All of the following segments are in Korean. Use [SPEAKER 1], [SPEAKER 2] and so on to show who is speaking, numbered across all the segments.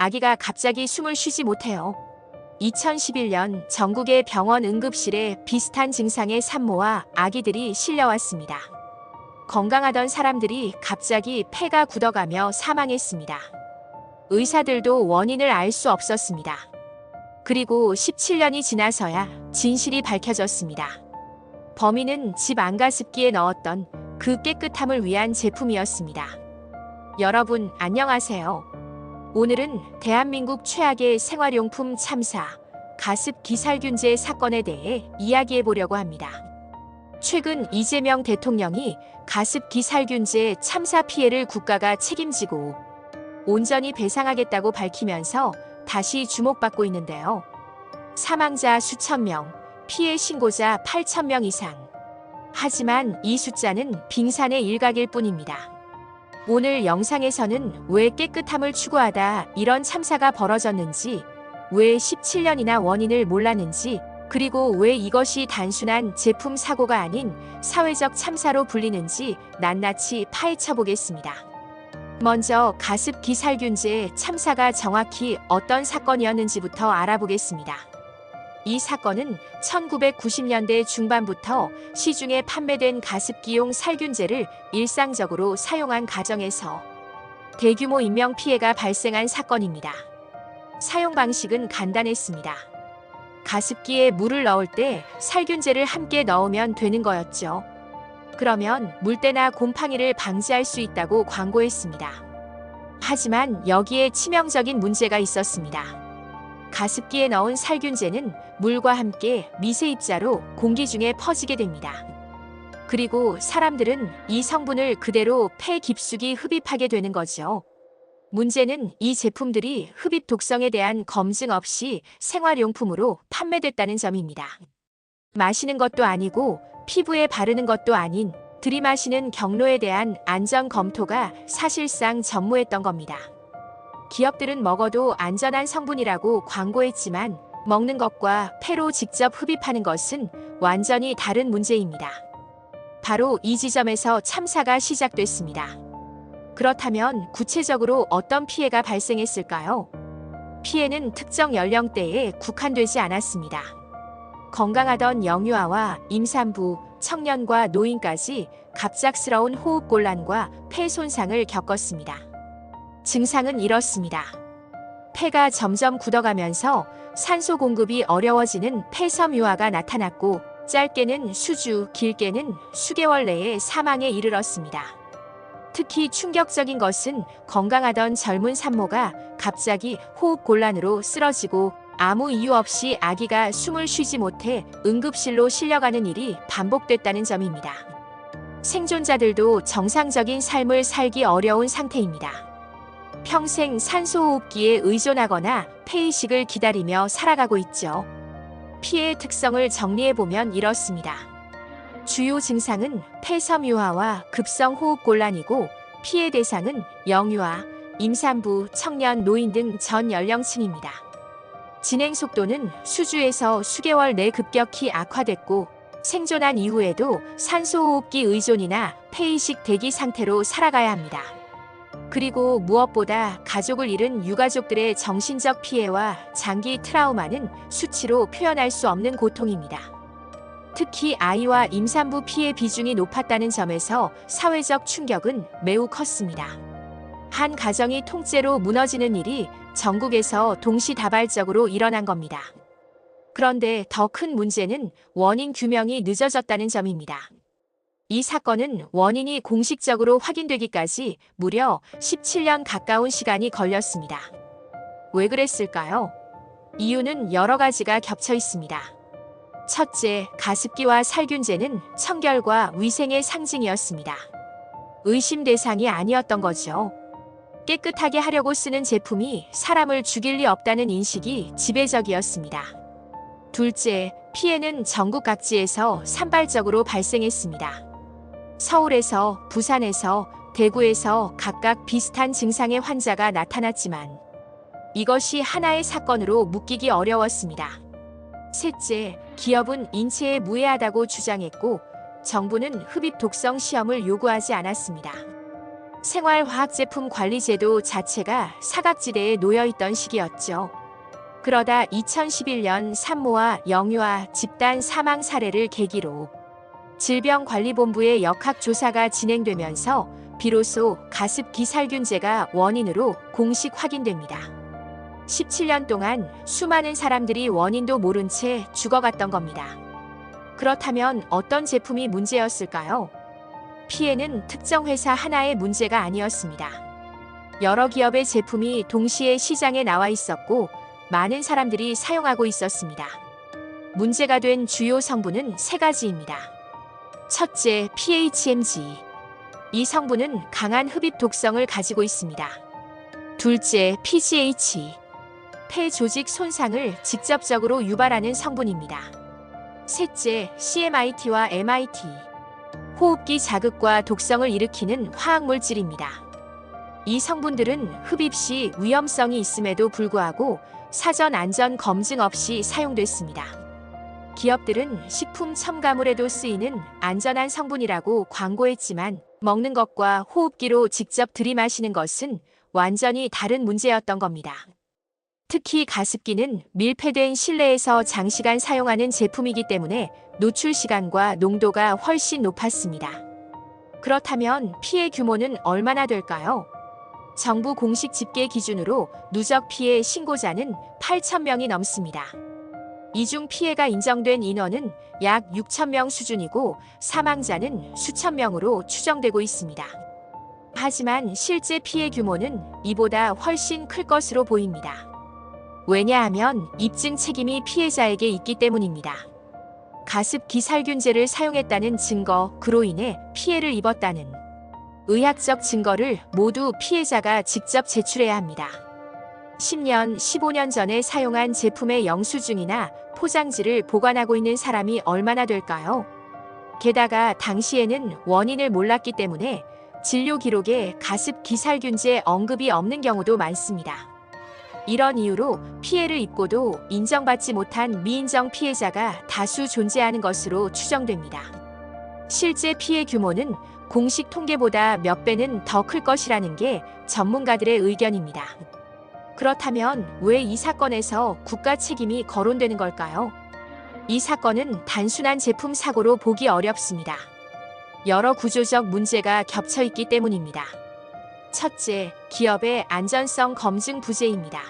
[SPEAKER 1] 아기가 갑자기 숨을 쉬지 못해요. 2011년 전국의 병원 응급실에 비슷한 증상의 산모와 아기들이 실려왔습니다. 건강하던 사람들이 갑자기 폐가 굳어가며 사망했습니다. 의사들도 원인을 알 수 없었습니다. 그리고 17년이 지나서야 진실이 밝혀졌습니다. 범인은 집 안가습기에 넣었던 그 깨끗함을 위한 제품이었습니다. 여러분, 안녕하세요. 오늘은 대한민국 최악의 생활용품 참사, 가습기 살균제 사건에 대해 이야기해 보려고 합니다. 최근 이재명 대통령이 가습기 살균제 참사 피해를 국가가 책임지고 온전히 배상하겠다고 밝히면서 다시 주목받고 있는데요. 사망자 수천 명, 피해 신고자 8천 명 이상. 하지만 이 숫자는 빙산의 일각일 뿐입니다. 오늘 영상에서는 왜 깨끗함을 추구하다 이런 참사가 벌어졌는지, 왜 17년이나 원인을 몰랐는지, 그리고 왜 이것이 단순한 제품 사고가 아닌 사회적 참사로 불리는지 낱낱이 파헤쳐 보겠습니다. 먼저 가습기 살균제 참사가 정확히 어떤 사건이었는지부터 알아보겠습니다. 이 사건은 1990년대 중반부터 시중에 판매된 가습기용 살균제를 일상적으로 사용한 가정에서 대규모 인명피해가 발생한 사건입니다. 사용 방식은 간단했습니다. 가습기에 물을 넣을 때 살균제를 함께 넣으면 되는 거였죠. 그러면 물때나 곰팡이를 방지할 수 있다고 광고했습니다. 하지만 여기에 치명적인 문제가 있었습니다. 가습기에 넣은 살균제는 물과 함께 미세입자로 공기 중에 퍼지게 됩니다. 그리고 사람들은 이 성분을 그대로 폐 깊숙이 흡입하게 되는 거죠. 문제는 이 제품들이 흡입 독성에 대한 검증 없이 생활용품으로 판매됐다는 점입니다. 마시는 것도 아니고 피부에 바르는 것도 아닌 들이마시는 경로에 대한 안전 검토가 사실상 전무했던 겁니다. 기업들은 먹어도 안전한 성분이라고 광고했지만 먹는 것과 폐로 직접 흡입하는 것은 완전히 다른 문제입니다. 바로 이 지점에서 참사가 시작됐습니다. 그렇다면 구체적으로 어떤 피해가 발생했을까요? 피해는 특정 연령대에 국한되지 않았습니다. 건강하던 영유아와 임산부, 청년과 노인까지 갑작스러운 호흡곤란과 폐 손상을 겪었습니다. 증상은 이렇습니다. 폐가 점점 굳어가면서 산소 공급이 어려워지는 폐섬유화가 나타났고, 짧게는 수주, 길게는 수개월 내에 사망에 이르렀습니다. 특히 충격적인 것은 건강하던 젊은 산모가 갑자기 호흡곤란으로 쓰러지고 아무 이유 없이 아기가 숨을 쉬지 못해 응급실로 실려가는 일이 반복됐다는 점입니다. 생존자들도 정상적인 삶을 살기 어려운 상태입니다. 평생 산소호흡기에 의존하거나 폐이식을 기다리며 살아가고 있죠. 피해의 특성을 정리해보면 이렇습니다. 주요 증상은 폐섬유화와 급성호흡곤란이고, 피해 대상은 영유아, 임산부, 청년, 노인 등 전 연령층입니다. 진행 속도는 수주에서 수개월 내 급격히 악화됐고, 생존한 이후에도 산소호흡기 의존이나 폐이식 대기 상태로 살아가야 합니다. 그리고 무엇보다 가족을 잃은 유가족들의 정신적 피해와 장기 트라우마는 수치로 표현할 수 없는 고통입니다. 특히 아이와 임산부 피해 비중이 높았다는 점에서 사회적 충격은 매우 컸습니다. 한 가정이 통째로 무너지는 일이 전국에서 동시다발적으로 일어난 겁니다. 그런데 더 큰 문제는 원인 규명이 늦어졌다는 점입니다. 이 사건은 원인이 공식적으로 확인되기까지 무려 17년 가까운 시간이 걸렸습니다. 왜 그랬을까요? 이유는 여러 가지가 겹쳐 있습니다. 첫째, 가습기와 살균제는 청결과 위생의 상징이었습니다. 의심 대상이 아니었던 거죠. 깨끗하게 하려고 쓰는 제품이 사람을 죽일 리 없다는 인식이 지배적이었습니다. 둘째, 피해는 전국 각지에서 산발적으로 발생했습니다. 서울에서, 부산에서, 대구에서 각각 비슷한 증상의 환자가 나타났지만 이것이 하나의 사건으로 묶이기 어려웠습니다. 셋째, 기업은 인체에 무해하다고 주장했고 정부는 흡입 독성 시험을 요구하지 않았습니다. 생활화학제품 관리제도 자체가 사각지대에 놓여 있던 시기였죠. 그러다 2011년 산모와 영유아 집단 사망 사례를 계기로 질병관리본부의 역학조사가 진행되면서 비로소 가습기살균제가 원인으로 공식 확인됩니다. 17년 동안 수많은 사람들이 원인도 모른 채 죽어갔던 겁니다. 그렇다면 어떤 제품이 문제였을까요? 피해는 특정 회사 하나의 문제가 아니었습니다. 여러 기업의 제품이 동시에 시장에 나와 있었고 많은 사람들이 사용하고 있었습니다. 문제가 된 주요 성분은 세 가지입니다. 첫째, PHMG. 이 성분은 강한 흡입 독성을 가지고 있습니다. 둘째, PGH. 폐 조직 손상을 직접적으로 유발하는 성분입니다. 셋째, CMIT와 MIT. 호흡기 자극과 독성을 일으키는 화학물질입니다. 이 성분들은 흡입 시 위험성이 있음에도 불구하고 사전 안전 검증 없이 사용됐습니다. 기업들은 식품 첨가물에도 쓰이는 안전한 성분이라고 광고했지만 먹는 것과 호흡기로 직접 들이마시는 것은 완전히 다른 문제였던 겁니다. 특히 가습기는 밀폐된 실내에서 장시간 사용하는 제품이기 때문에 노출 시간과 농도가 훨씬 높았습니다. 그렇다면 피해 규모는 얼마나 될까요? 정부 공식 집계 기준으로 누적 피해 신고자는 8,000명이 넘습니다. 이중 피해가 인정된 인원은 약 6,000명 수준이고 사망자는 수천 명으로 추정되고 있습니다. 하지만 실제 피해 규모는 이보다 훨씬 클 것으로 보입니다. 왜냐하면 입증 책임이 피해자에게 있기 때문입니다. 가습기살균제를 사용했다는 증거, 그로 인해 피해를 입었다는 의학적 증거를 모두 피해자가 직접 제출해야 합니다. 10년, 15년 전에 사용한 제품의 영수증이나 포장지를 보관하고 있는 사람이 얼마나 될까요? 게다가 당시에는 원인을 몰랐기 때문에 진료 기록에 가습기살균제 언급이 없는 경우도 많습니다. 이런 이유로 피해를 입고도 인정받지 못한 미인정 피해자가 다수 존재하는 것으로 추정됩니다. 실제 피해 규모는 공식 통계보다 몇 배는 더 클 것이라는 게 전문가들의 의견입니다. 그렇다면 왜 이 사건에서 국가 책임이 거론되는 걸까요? 이 사건은 단순한 제품 사고로 보기 어렵습니다. 여러 구조적 문제가 겹쳐 있기 때문입니다. 첫째, 기업의 안전성 검증 부재입니다.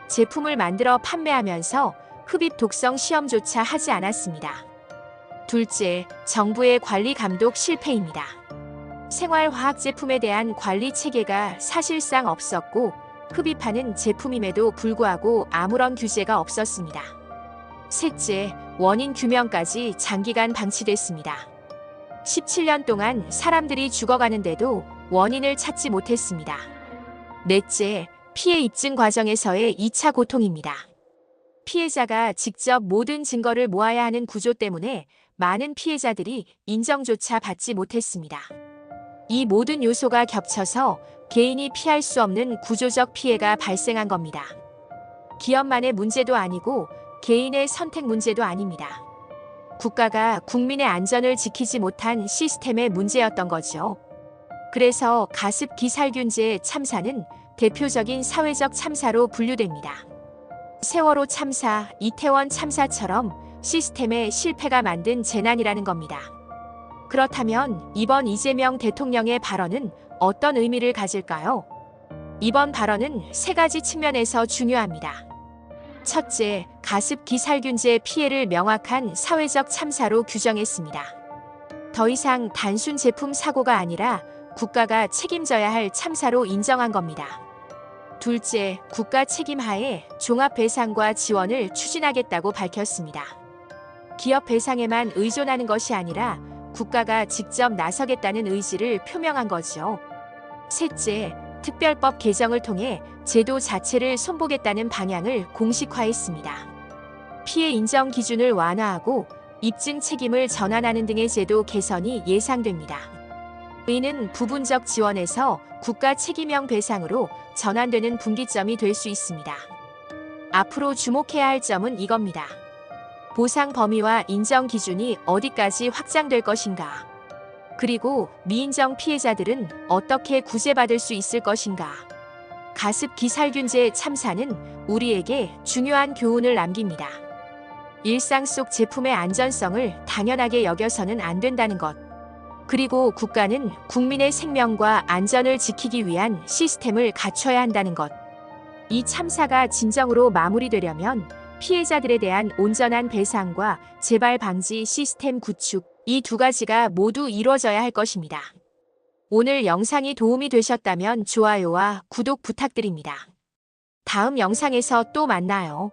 [SPEAKER 1] 제품을 만들어 판매하면서 흡입 독성 시험조차 하지 않았습니다. 둘째, 정부의 관리 감독 실패입니다. 생활화학 제품에 대한 관리 체계가 사실상 없었고 흡입하는 제품임에도 불구하고 아무런 규제가 없었습니다. 셋째, 원인 규명까지 장기간 방치됐습니다. 17년 동안 사람들이 죽어가는데도 원인을 찾지 못했습니다. 넷째, 피해 입증 과정에서의 2차 고통입니다. 피해자가 직접 모든 증거를 모아야 하는 구조 때문에 많은 피해자들이 인정조차 받지 못했습니다. 이 모든 요소가 겹쳐서 개인이 피할 수 없는 구조적 피해가 발생한 겁니다. 기업만의 문제도 아니고 개인의 선택 문제도 아닙니다. 국가가 국민의 안전을 지키지 못한 시스템의 문제였던 거죠. 그래서 가습기살균제 참사는 대표적인 사회적 참사로 분류됩니다. 세월호 참사, 이태원 참사처럼 시스템의 실패가 만든 재난이라는 겁니다. 그렇다면 이번 이재명 대통령의 발언은 어떤 의미를 가질까요? 이번 발언은 세 가지 측면에서 중요합니다. 첫째, 가습기살균제 피해를 명확한 사회적 참사로 규정했습니다. 더 이상 단순 제품 사고가 아니라 국가가 책임져야 할 참사로 인정한 겁니다. 둘째, 국가 책임 하에 종합 배상과 지원을 추진하겠다고 밝혔습니다. 기업 배상에만 의존하는 것이 아니라 국가가 직접 나서겠다는 의지를 표명한 거죠. 셋째, 특별법 개정을 통해 제도 자체를 손보겠다는 방향을 공식화했습니다. 피해 인정 기준을 완화하고 입증 책임을 전환하는 등의 제도 개선이 예상됩니다. 이는 부분적 지원에서 국가 책임형 배상으로 전환되는 분기점이 될 수 있습니다. 앞으로 주목해야 할 점은 이겁니다. 보상 범위와 인정 기준이 어디까지 확장될 것인가? 그리고 미인정 피해자들은 어떻게 구제받을 수 있을 것인가? 가습 기살균제 참사는 우리에게 중요한 교훈을 남깁니다. 일상 속 제품의 안전성을 당연하게 여겨서는 안 된다는 것. 그리고 국가는 국민의 생명과 안전을 지키기 위한 시스템을 갖춰야 한다는 것. 이 참사가 진정으로 마무리되려면 피해자들에 대한 온전한 배상과 재발 방지 시스템 구축, 이 두 가지가 모두 이루어져야 할 것입니다. 오늘 영상이 도움이 되셨다면 좋아요와 구독 부탁드립니다. 다음 영상에서 또 만나요.